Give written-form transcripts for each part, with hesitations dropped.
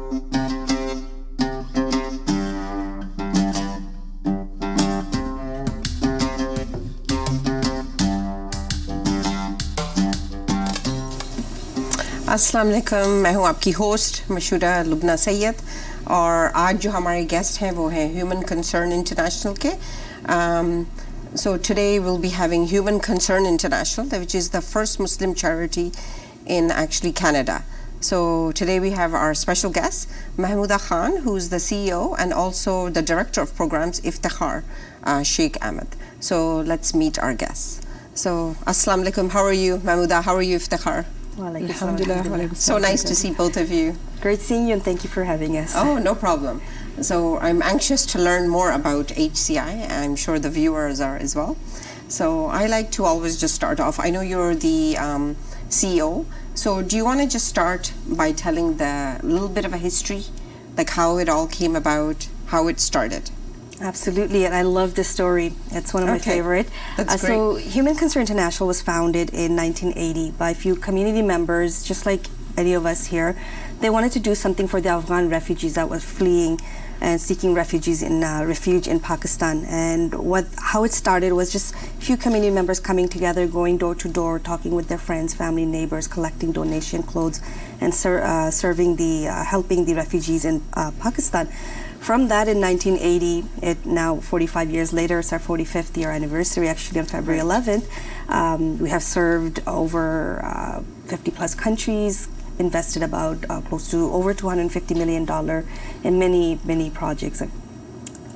अस्सलाम वालेकुम, मैं हूँ आपकी होस्ट मशूदा सैयद और आज जो हमारे गेस्ट हैं वो हैं ह्यूमन कंसर्न इंटरनेशनल के So today we'll be having Human Concern International, which is the first Muslim charity in actually Canada. So today we have our special guest, Mahmuda Khan, who's the CEO and also the Director of Programs, Iftikhar Sheikh Ahmad. So let's meet our guests. So Assalamu alaikum, how are you, Mahmuda? How are you, Iftikhar? Alhamdulillah. So nice to see both of you. Great seeing you, and thank you for having us. Oh, no problem. So I'm anxious to learn more about HCI. I'm sure the viewers are as well. So I like to always just start off. I know you're the CEO. So do you want to just start by telling the little bit of a history, like how it all came about, how it started? Absolutely, and I love this story. It's one of my favorite. That's great. So Human Concern International was founded in 1980 by a few community members, just like any of us here. They wanted to do something for the Afghan refugees that were fleeing and seeking refuge in Pakistan. And how it started was just a few community members coming together, going door to door, talking with their friends, family, neighbors, collecting donation clothes, and helping the refugees in Pakistan. From that, in 1980, now 45 years later, it's our 45th year anniversary, actually on February 11th. We have served over 50 plus countries, invested about close to over $250 million in many projects,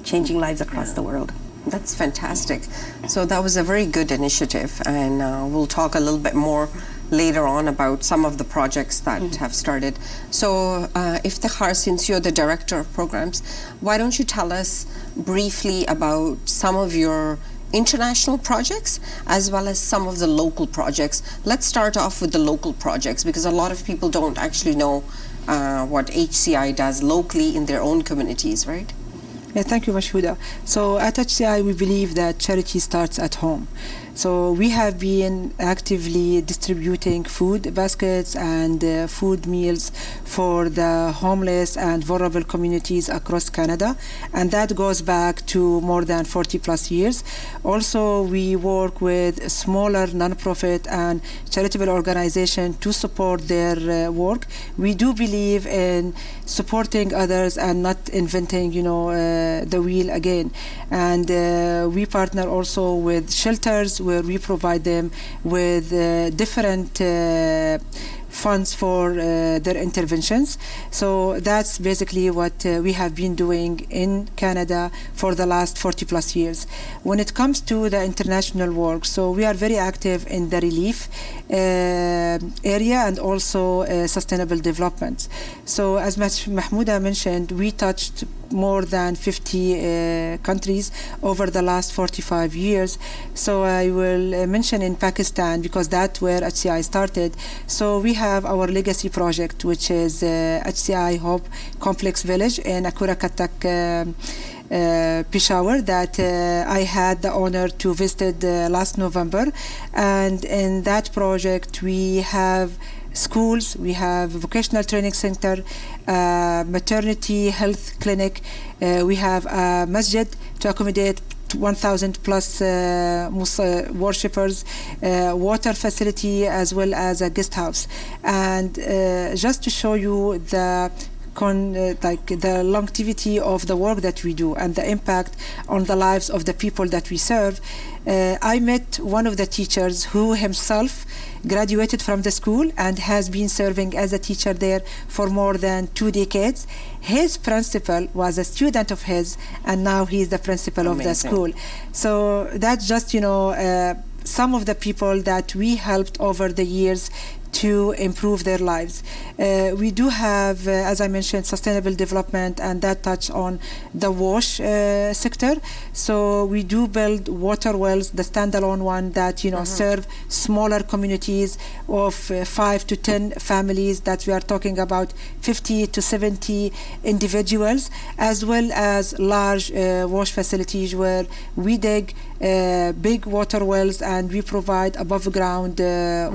changing lives across the world. That's fantastic. So that was a very good initiative, and we'll talk a little bit more later on about some of the projects that have started. So Iftikhar, since you're the Director of Programs, why don't you tell us briefly about some of your international projects as well as some of the local projects. Let's start off with the local projects because a lot of people don't actually know what HCI does locally in their own communities, right? Yeah, thank you, Mashooda. So at HCI, we believe that charity starts at home. So we have been actively distributing food baskets and food meals for the homeless and vulnerable communities across Canada, and that goes back to more than 40 plus years. Also, we work with smaller nonprofit and charitable organizations to support their work. We do believe in supporting others and not inventing, the wheel again. And we partner also with shelters where we provide them with different funds for their interventions. So that's basically what we have been doing in Canada for the last 40 plus years. When it comes to the international work, so we are very active in the relief area and also sustainable development. So as Mahmuda mentioned, we touched more than 50 countries over the last 45 years. So I will mention in Pakistan because that's where HCI started. So we have our legacy project, which is HCI Hope Complex Village in Akura Katak, Peshawar, that I had the honor to visit last November. And in that project, we have schools, we have vocational training center, maternity health clinic, we have a masjid to accommodate 1,000 plus worshippers, water facility, as well as a guest house. And just to show you the longevity of the work that we do and the impact on the lives of the people that we serve, I met one of the teachers who himself graduated from the school and has been serving as a teacher there for more than 2 decades. His principal was a student of his, and now he is the principal of the school. So that's just, some of the people that we helped over the years to improve their lives. We do have, as I mentioned, sustainable development, and that touch on the wash sector. So we do build water wells, the standalone one that serve smaller communities of 5 to 10 families, that we are talking about 50 to 70 individuals, as well as large wash facilities where we dig big water wells and we provide above ground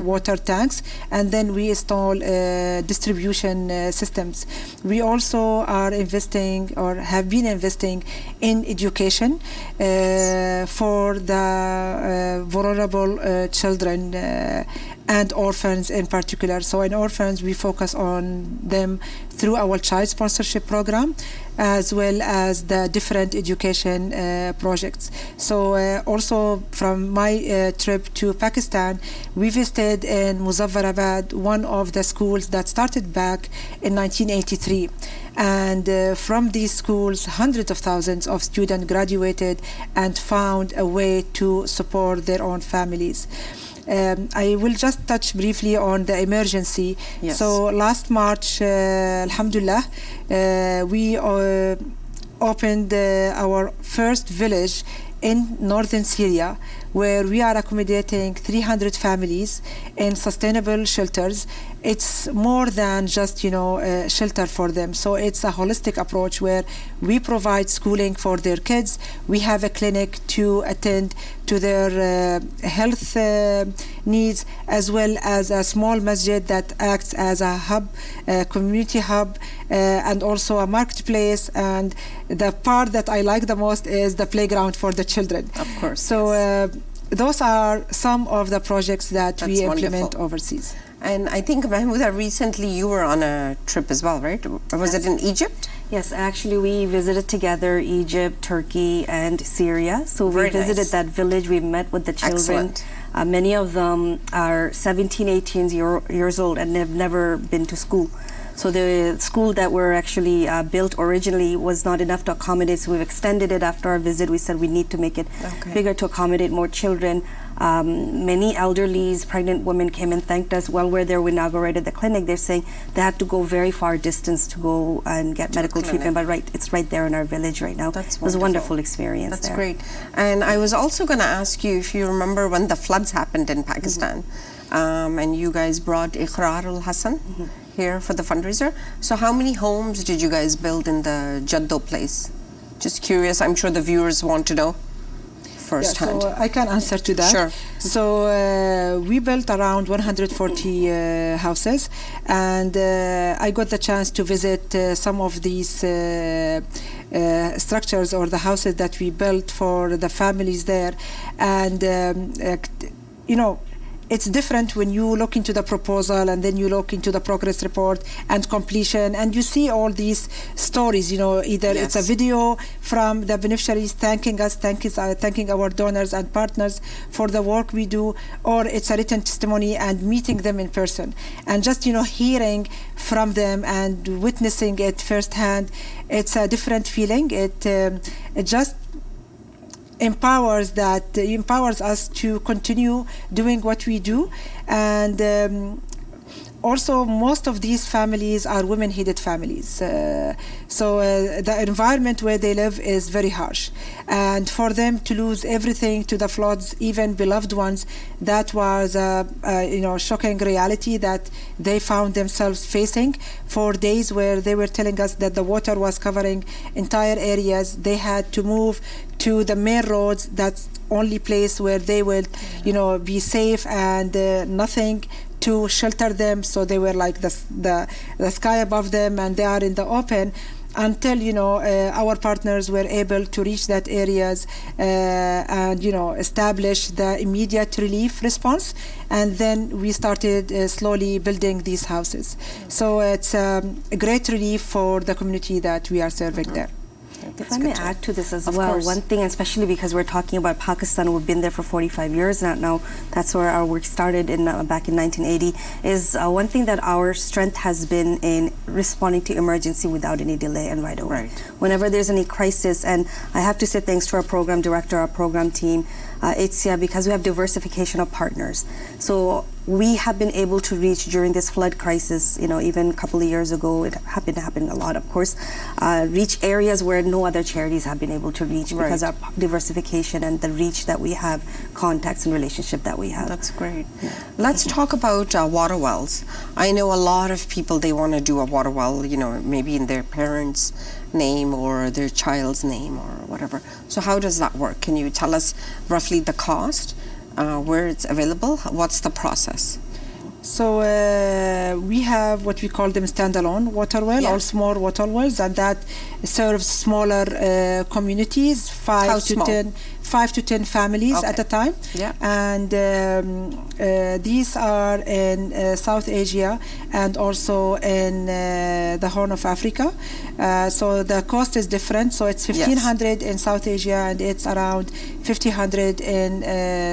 water tanks, and then we install distribution systems. We also are investing or have been investing in education for the vulnerable children and orphans in particular. So in orphans, we focus on them through our child sponsorship program, as well as the different education projects. So also from my trip to Pakistan, we visited in Muzaffarabad, one of the schools that started back in 1983. And from these schools, hundreds of thousands of students graduated and found a way to support their own families. I will just touch briefly on the emergency. Yes. So last March, Alhamdulillah, we opened our first village in northern Syria, where we are accommodating 300 families in sustainable shelters. It's more than just, shelter for them. So it's a holistic approach where we provide schooling for their kids. We have a clinic to attend to their health needs, as well as a small masjid that acts as a hub, a community hub, and also a marketplace. And the part that I like the most is the playground for the children. Of course. So yes. Those are some of the projects that That's we implement wonderful. overseas. And I think, Mahmuda, recently you were on a trip as well, right? Or was it in Egypt? Yes, actually we visited together Egypt, Turkey, and Syria. So Very we visited nice. that village. We met with the children. Excellent. Many of them are 17, 18 years old and they've never been to school. So the school that were actually built originally was not enough to accommodate, so we've extended it after our visit. We said we need to make it bigger to accommodate more children. Many elderlies, pregnant women came and thanked us. While we're there, we inaugurated the clinic. They're saying they had to go very far distance to go and get medical treatment, but it's right there in our village right now. That's it was a wonderful experience. That's there. great. And I was also going to ask you if you remember when the floods happened in Pakistan, and you guys brought Iqrar al-Hassan here for the fundraiser. So how many homes did you guys build in the Jaddo place? Just curious, I'm sure the viewers want to know firsthand. So I can answer to that. Sure. So we built around 140 houses, and I got the chance to visit some of these structures or the houses that we built for the families there. And it's different when you look into the proposal and then you look into the progress report and completion, and you see all these stories, either it's a video from the beneficiaries thanking us, thanking our donors and partners for the work we do, or it's a written testimony and meeting them in person. And just, hearing from them and witnessing it firsthand, it's a different feeling. It just empowers us to continue doing what we do. And also most of these families are women-headed families, so the environment where they live is very harsh, and for them to lose everything to the floods, even beloved ones, that was a shocking reality that they found themselves facing for days, where they were telling us that the water was covering entire areas. They had to move to the main roads. That's only place where they will be safe, and nothing to shelter them. So they were like the sky above them, and they are in the open until our partners were able to reach that areas and establish the immediate relief response, and then we started slowly building these houses. So it's a great relief for the community that we are serving there. If I may add to this as Of well, course. one thing, especially because we're talking about Pakistan, we've been there for 45 years now. That's where our work started back in 1980. Is one thing that our strength has been in responding to emergency without any delay and right away. Right. Whenever there's any crisis, and I have to say thanks to our program director, our program team, HCI, because we have diversification of partners. So we have been able to reach during this flood crisis, even a couple of years ago, it happened to happen a lot, of course, reach areas where no other charities have been able to reach because of our diversification and the reach that we have, contacts and relationship that we have. That's great. Let's talk about water wells. I know a lot of people, they want to do a water well, maybe in their parents' name or their child's name or whatever. So how does that work? Can you tell us roughly the cost, where it's available? What's the process? So we have what we call them standalone water well, or small water wells, and that serves smaller communities, 5 to 10 families at a time. And these are in South Asia and also in the Horn of Africa. So the cost is different. So it's 1,500 in South Asia, and it's around 1,500 in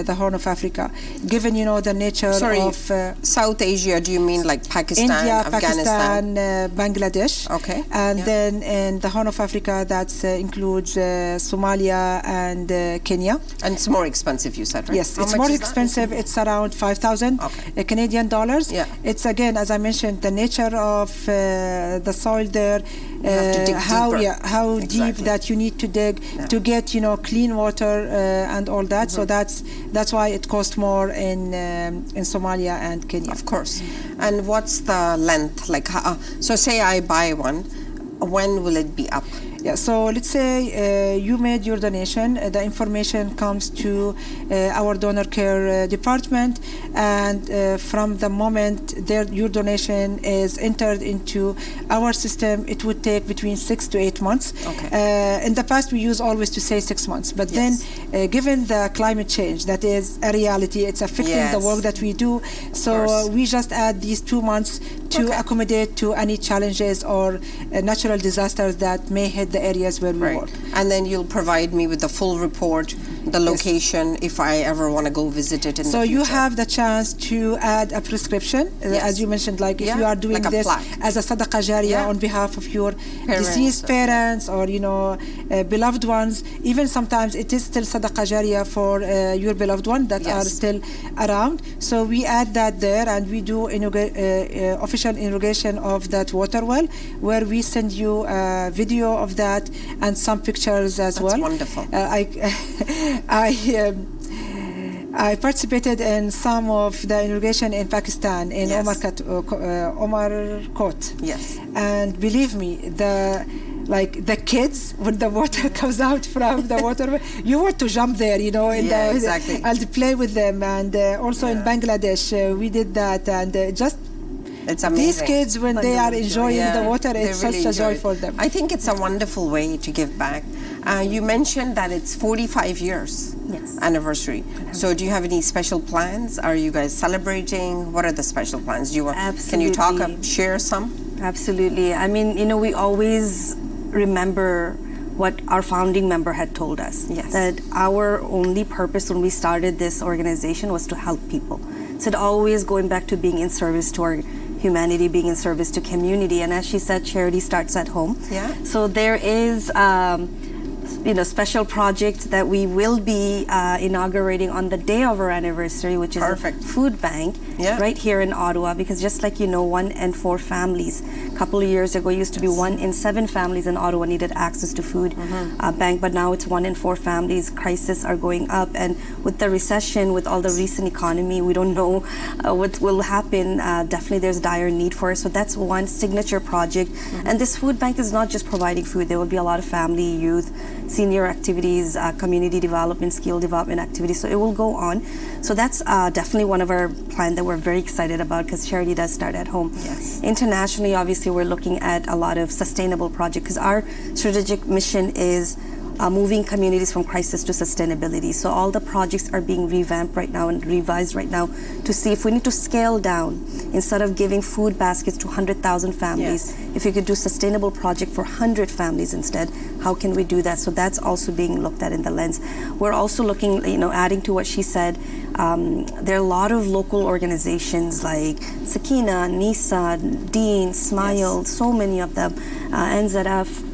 the Horn of Africa. Given, you know, the nature of South Asia, do you mean like Pakistan, India, Afghanistan, Pakistan, Bangladesh? Okay. And then in the Horn of Africa, that includes Somalia and Kenya. And it's more expensive, you said, right? Yes, it's more expensive. It's around 5,000 Canadian dollars. It's, again, as I mentioned, the nature of the soil there, how deep that you need to dig to get, you know, clean water and all that. So that's why it costs more in Somalia and Kenya. Of course. And what's the length? Like, so say I buy one, when will it be up? Yeah, so let's say you made your donation. The information comes to our donor care department, and from the moment your donation is entered into our system, it would take between 6 to 8 months. In the past, we used always to say 6 months, but then given the climate change that is a reality, it's affecting the work that we do. So we just add these 2 months to accommodate to any challenges or natural disasters that may hit the areas where we work. And then you'll provide me with the full report, the location, if I ever want to go visit it in the future. So you have the chance to add a prescription, as you mentioned, like if you are doing like this as a sadaqah jariyah on behalf of your deceased parents or, you know, beloved ones. Even sometimes it is still sadaqah jariyah for your beloved one that are still around. So we add that there, and we do official inauguration of that water well, where we send you a video of that and some pictures as well. That's wonderful. I participated in some of the inauguration in Pakistan in Omar Kot. Yes. And believe me, the kids, when the water comes out from the water, you want to jump there, you know, and play with them. And also in Bangladesh, we did that, and it's amazing. These kids, when they are enjoying the water, it's such a joy for them. I think it's a wonderful way to give back. You mentioned that it's 45 years anniversary. So do you have any special plans? Are you guys celebrating? What are the special plans? Can you share some? Absolutely. I mean, you know, we always remember what our founding member had told us. That our only purpose when we started this organization was to help people. So it always going back to being in service to our humanity, being in service to community. And as she said, charity starts at home. So there is special project that we will be inaugurating on the day of our anniversary, which is a food bank right here in Ottawa. Because just like 1 in 4 families, a couple of years ago, it used to be 1 in 7 families in Ottawa needed access to food bank, but now it's 1 in 4 families. Crises are going up, and with the recession, with all the recent economy, we don't know what will happen. Definitely there's dire need for it. So that's one signature project. And this food bank is not just providing food. There will be a lot of family, youth, senior activities, community development, skill development activities. So it will go on. So that's definitely one of our plans that we're very excited about, because charity does start at home. Internationally, obviously, we're looking at a lot of sustainable projects, because our strategic mission is moving communities from crisis to sustainability. So all the projects are being revamped right now and revised right now to see if we need to scale down. Instead of giving food baskets to 100,000 families, if you could do sustainable project for 100 families instead, how can we do that? So that's also being looked at in the lens. We're also looking, adding to what she said, there are a lot of local organizations like Sakina, NISA, Dean, Smile, so many of them, NZF,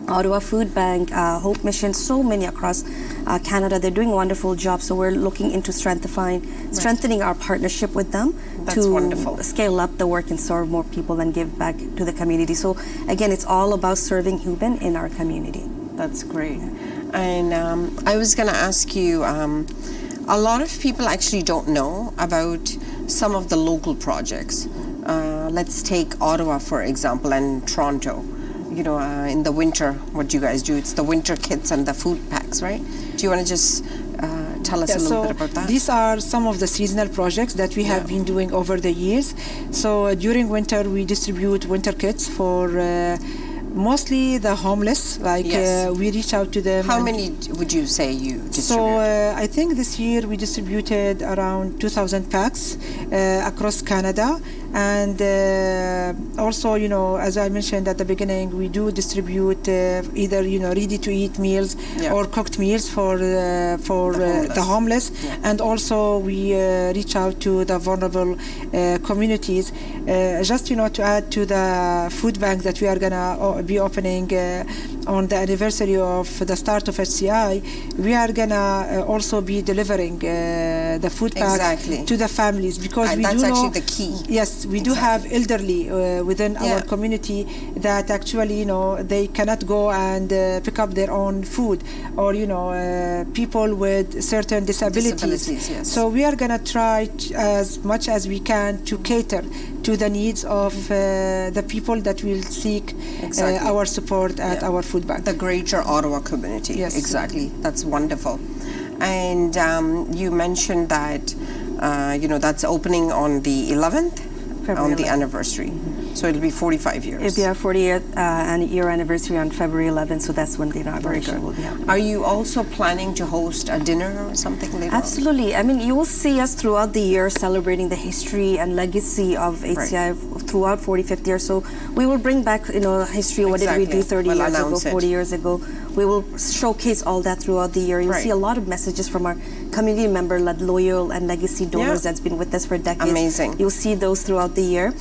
Ottawa Food Bank, Hope Mission, so many across Canada. They're doing a wonderful job. So we're looking into strengthening our partnership with them to scale up the work and serve more people and give back to the community. So again, it's all about serving human in our community. That's great. And I was going to ask you, a lot of people actually don't know about some of the local projects. Let's take Ottawa, for example, and Toronto. In the winter, what you guys do, it's the winter kits and the food packs, right? Do you want to just tell us a little bit about that. These are some of the seasonal projects that we have been doing over the years. So during winter, we distribute winter kits for mostly the homeless. We reach out to them. How many would you say you distribute? So I think this year we distributed around 2,000 packs across Canada. And also, as I mentioned at the beginning, we do distribute either, ready-to-eat meals or cooked meals for the homeless. And also we reach out to the vulnerable communities. Just, to add to the food bank that we are going to be opening on the anniversary of the start of HCI, we are going to also be delivering the food packs to the families, because we that's do actually know, the key. Yes, we do have elderly within our community that actually, they cannot go and pick up their own food, or, people with certain disabilities. Yes. So we are going to try as much as we can to cater to the needs of the people that will seek our support at our food bank. The greater Ottawa community. Yes. Exactly. That's wonderful. And you mentioned that, that's opening on the 11th, on the anniversary. So it'll be 45 years. It'll be our 40th year anniversary on February 11th, so that's when the inauguration will be happening. Are you also planning to host a dinner or something later Absolutely. I mean, you will see us throughout the year celebrating the history and legacy of HCI throughout 45th year. So we will bring back, history. What did we do 30 years ago, 40 years ago? We will showcase all that throughout the year. You'll see a lot of messages from our community member-led loyal and legacy donors that's been with us for decades. Amazing. You'll see those throughout the year.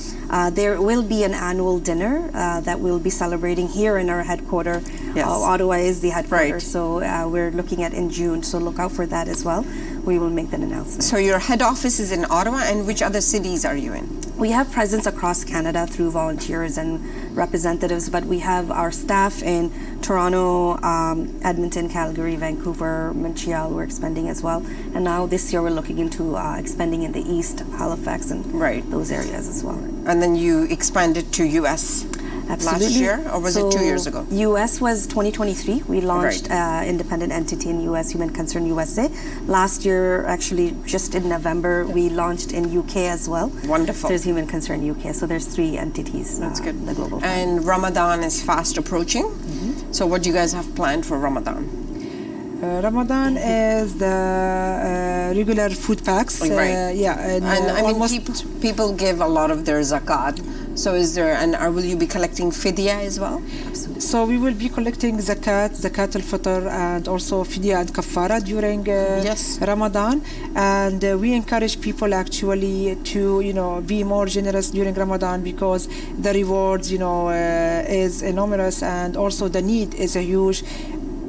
There will be an annual dinner that we'll be celebrating here in our headquarters. Ottawa is the headquarters, so we're looking at in June. So look out for that as well. We will make that announcement. So your head office is in Ottawa, and which other cities are you in? We have presence across Canada through volunteers and representatives, but we have our staff in Toronto, Edmonton, Calgary, Vancouver, Montreal. We're expanding as well. And now this year we're looking into expanding in the East, Halifax, and those areas as well. And then you expanded to U.S. Absolutely. last year, or was it 2 years ago? U.S. was 2023. We launched independent entity in U.S., Human Concern USA. Last year, actually, just in November, we launched in UK as well. Wonderful. There's Human Concern UK, so there's 3 entities. That's good. The global. And Ramadan is fast approaching. So what do you guys have planned for Ramadan? Ramadan is the regular food packs. And I mean, people give a lot of their zakat. So is there, will you be collecting fidya as well? Absolutely. So we will be collecting zakat al-fitr, and also fidya and kafara during Ramadan. And we encourage people actually to, be more generous during Ramadan, because the rewards, is enormous, and also the need is a huge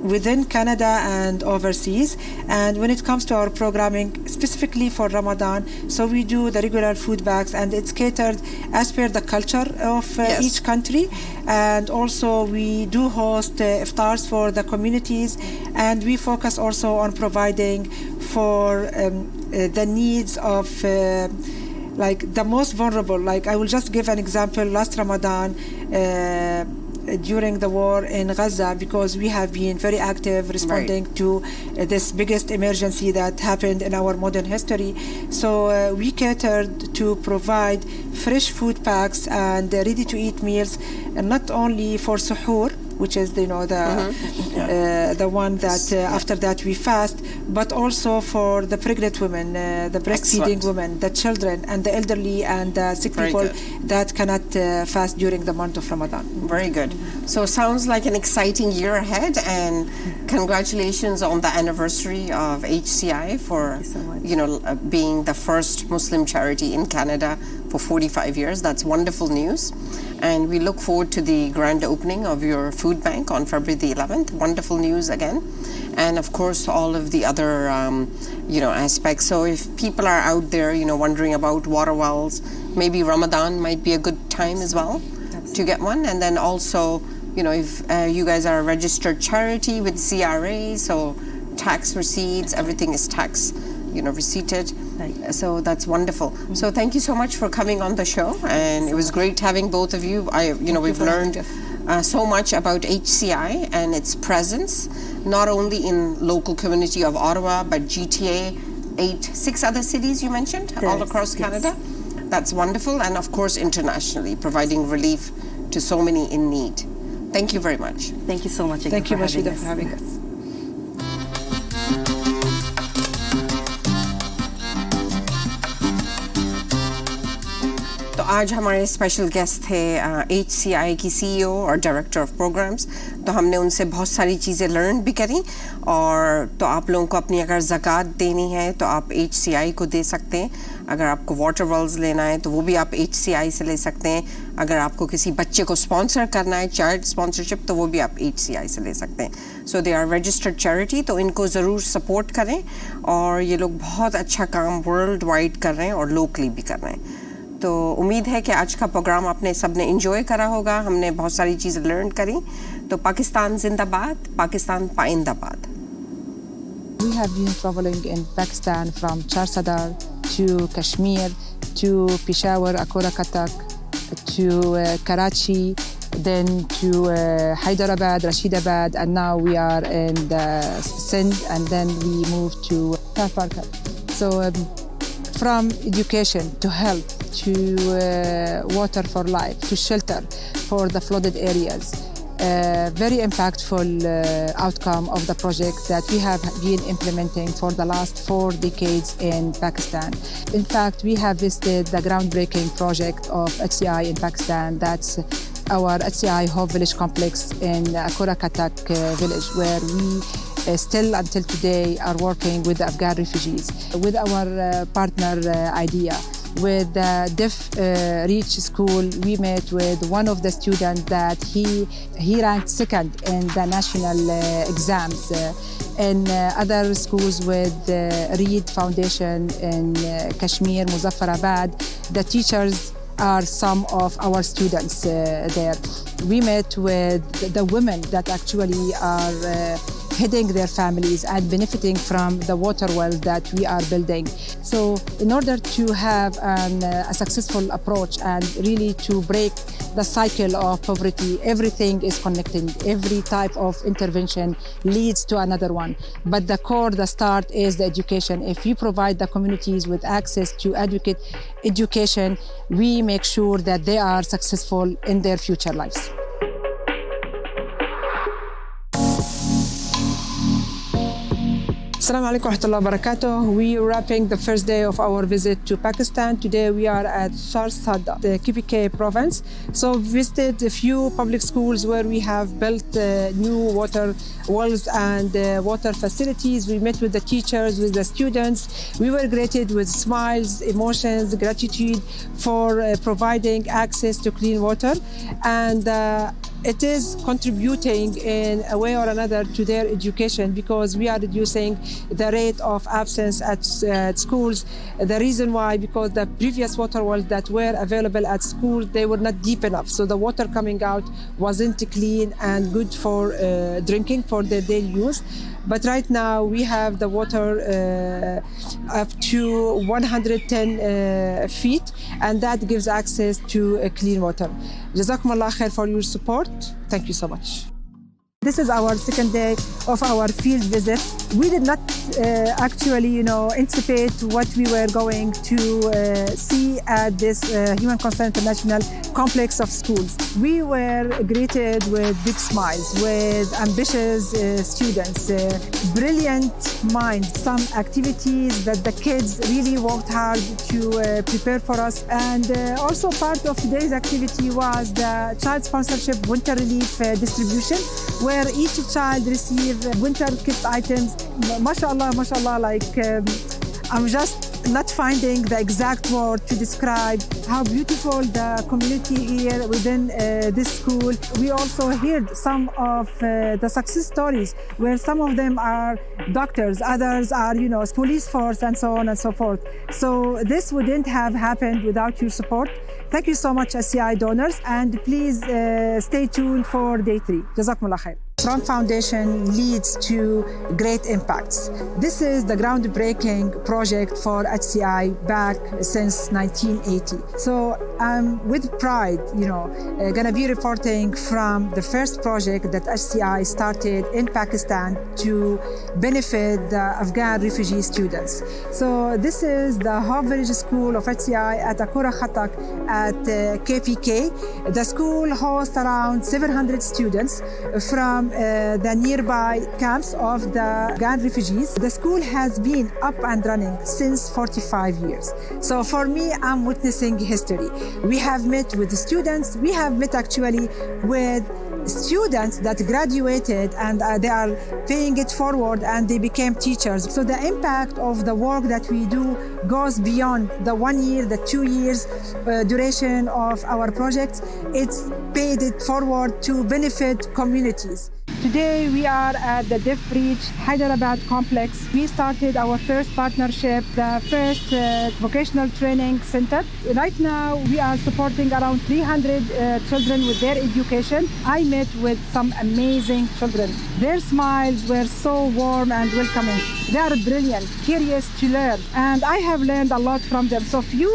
within Canada and overseas. And when it comes to our programming specifically for Ramadan, so we do the regular food bags, and it's catered as per the culture of each country. And also we do host iftars for the communities, and we focus also on providing for the needs of the most vulnerable. I will just give an example. Last Ramadan, during the war in Gaza, because we have been very active responding to this biggest emergency that happened in our modern history. So we catered to provide fresh food packs and ready-to-eat meals, and not only for suhoor, which is the one that after that we fast, but also for the pregnant women, the breastfeeding women, the children, and the elderly, and the sick people that cannot fast during the month of Ramadan. Very good. So sounds like an exciting year ahead, and congratulations on the anniversary of HCI for being the first Muslim charity in Canada for 45 years. That's wonderful news. And we look forward to the grand opening of your food bank on February the 11th. Wonderful news again. And of course, all of the other, aspects. So if people are out there, wondering about water wells, maybe Ramadan might be a good time as well to get one. And then also, if you guys are a registered charity with CRA, so tax receipts, everything is tax, receipted. So that's wonderful. So thank you so much for coming on the show, and it was great having both of you. We've learned so much about HCI and its presence, not only in local community of Ottawa, but GTA, 6 other cities you mentioned, all across Canada. That's wonderful, and of course internationally, providing relief to so many in need. Thank you very much. Thank you so much again. Thank you, for Mashooda, for having us. तो आज हमारे special guest थे HCI की CEO और director of programs. तो हमने उनसे बहुत सारी चीज़ें लर्न भी करी. और तो आप लोगों को अपनी अगर ज़कात देनी है तो आप HCI को दे सकते हैं. अगर आपको वाटर वेल्स लेना है तो वो भी आप HCI से ले सकते हैं. अगर आपको किसी बच्चे को स्पॉन्सर करना है, चाइल्ड स्पॉन्सरशिप, तो वो भी आप HCI से ले सकते हैं. सो दे आर रजिस्टर्ड चैरिटी, तो इनको ज़रूर सपोर्ट करें. और ये लोग बहुत अच्छा काम वर्ल्ड वाइड कर रहे हैं और लोकली भी कर रहे हैं. तो उम्मीद है कि आज का प्रोग्राम आपने सब ने एंजॉय करा होगा. हमने बहुत सारी चीज़ें लर्न करी. तो पाकिस्तान जिंदाबाद, Pakistan पाइंदाबाद. We have been traveling in Pakistan from Charsadar to Kashmir to Peshawar, Akora Katak, to Karachi, then to Hyderabad, Rashidabad, and now we are in the Sindh, and then we move to Tafarkar. So from education to health to water for life to shelter for the flooded areas. Very impactful outcome of the project that we have been implementing for the last 4 decades in Pakistan. In fact, we have visited the groundbreaking project of HCI in Pakistan. That's our HCI Hope Village complex in Akora Katak village, where we still until today are working with the Afghan refugees. With our partner IDEA, with the Deaf Reach School, we met with one of the students that he ranked second in the national exams. In other schools with Reed Foundation in Kashmir, Muzaffarabad, the teachers are some of our students there. We met with the women that actually are heading their families and benefiting from the water wells that we are building. So in order to have a successful approach and really to break the cycle of poverty, everything is connected. Every type of intervention leads to another one. But the core, the start is the education. If we provide the communities with access to adequate education, we make sure that they are successful in their future lives. Assalamu alaikum wa rahmatullahi wa barakatuh. We are wrapping the first day of our visit to Pakistan. Today we are at Sharsada, the KPK province. So we visited a few public schools where we have built new water wells and water facilities. We met with the teachers, with the students. We were greeted with smiles, emotions, gratitude for providing access to clean water. And it is contributing in a way or another to their education, because we are reducing the rate of absence at schools. The reason why, because the previous water wells that were available at schools, they were not deep enough. So the water coming out wasn't clean and good for drinking for their daily use. But right now we have the water up to 110 feet, and that gives access to clean water. Jazakumullah khair for your support. Thank you so much. This is our second day of our field visit. We did not actually, anticipate what we were going to see at this Human Concern International complex of schools. We were greeted with big smiles, with ambitious students, brilliant minds, some activities that the kids really worked hard to prepare for us. And also part of today's activity was the child sponsorship winter relief distribution, where each child received winter kit items. Mashallah, I'm just not finding the exact word to describe how beautiful the community here within this school. We also heard some of the success stories, where some of them are doctors, others are, police force, and so on and so forth. So this wouldn't have happened without your support. Thank you so much, HCI donors, and please stay tuned for day 3. Jazakumullah khair. Strong foundation leads to great impacts. This is the groundbreaking project for HCI back since 1980. So I'm with pride, gonna be reporting from the first project that HCI started in Pakistan to benefit the Afghan refugee students. So this is the Hope Village School of HCI at Akura Khatak at KPK. The school hosts around 700 students from the nearby camps of the Afghan refugees. The school has been up and running since 45 years. So for me, I'm witnessing history. We have met with the students. We have met actually with students that graduated and they are paying it forward and they became teachers. So the impact of the work that we do goes beyond the 1 year, the 2 years duration of our projects. It's paid it forward to benefit communities. Today we are at the Deaf Reach Hyderabad complex. We started our first partnership, the first vocational training center. Right now we are supporting around 300 children with their education. I met with some amazing children. Their smiles were so warm and welcoming. They are brilliant, curious to learn, and I have learned a lot from them. So few,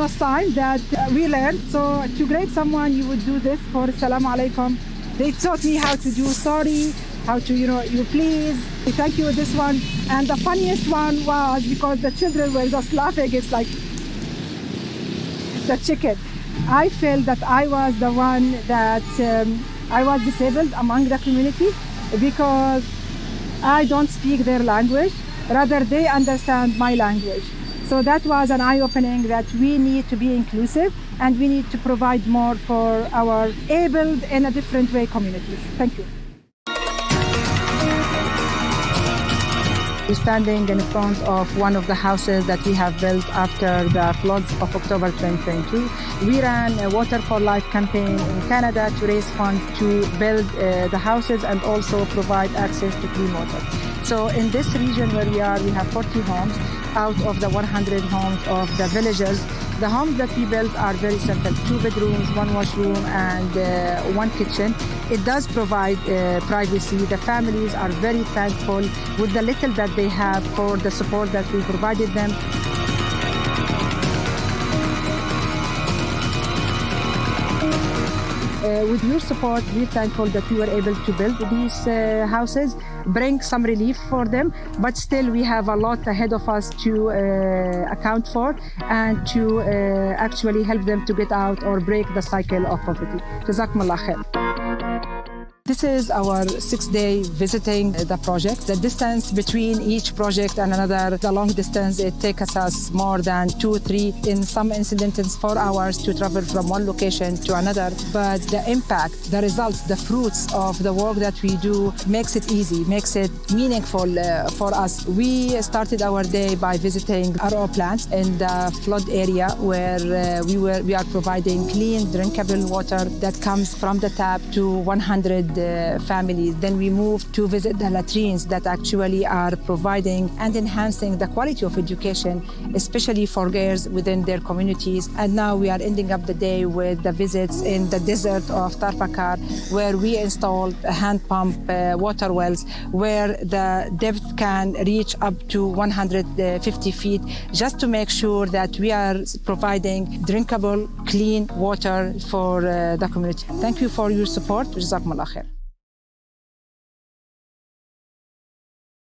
signs that we learned. So to grade someone, you would do this for Assalamu Alaikum. They taught me how to do sorry, how to, you please, thank you with this one. And the funniest one was because the children were just laughing, it's like the chicken. I felt that I was the one that I was disabled among the community because I don't speak their language, rather they understand my language. So that was an eye-opening that we need to be inclusive and we need to provide more for our abled in a different way communities. Thank you. We're standing in front of one of the houses that we have built after the floods of October 2022. We ran a Water for Life campaign in Canada to raise funds to build the houses and also provide access to clean water. So in this region where we are, we have 40 homes out of the 100 homes of the villagers. The homes that we built are very simple, 2 bedrooms, 1 washroom and 1 kitchen. It does provide privacy. The families are very thankful with the little that they have for the support that we provided them. With your support, we're thankful that we were able to build these houses, bring some relief for them, but still we have a lot ahead of us to account for and to actually help them to get out or break the cycle of poverty. Jazakumullah khair. This is our 6th-day visiting the project. The distance between each project and another, the long distance, it takes us more than 2, 3, in some incidents 4 hours to travel from one location to another. But the impact, the results, the fruits of the work that we do makes it easy, makes it meaningful for us. We started our day by visiting RO plants in the flood area where we are providing clean, drinkable water that comes from the tap to 100 families. Then we moved to visit the latrines that actually are providing and enhancing the quality of education, especially for girls within their communities. And now we are ending up the day with the visits in the desert of Tarfakar, where we installed hand pump water wells, where the depth can reach up to 150 feet, just to make sure that we are providing drinkable, clean water for the community. Thank you for your support. Jazakumullah khair.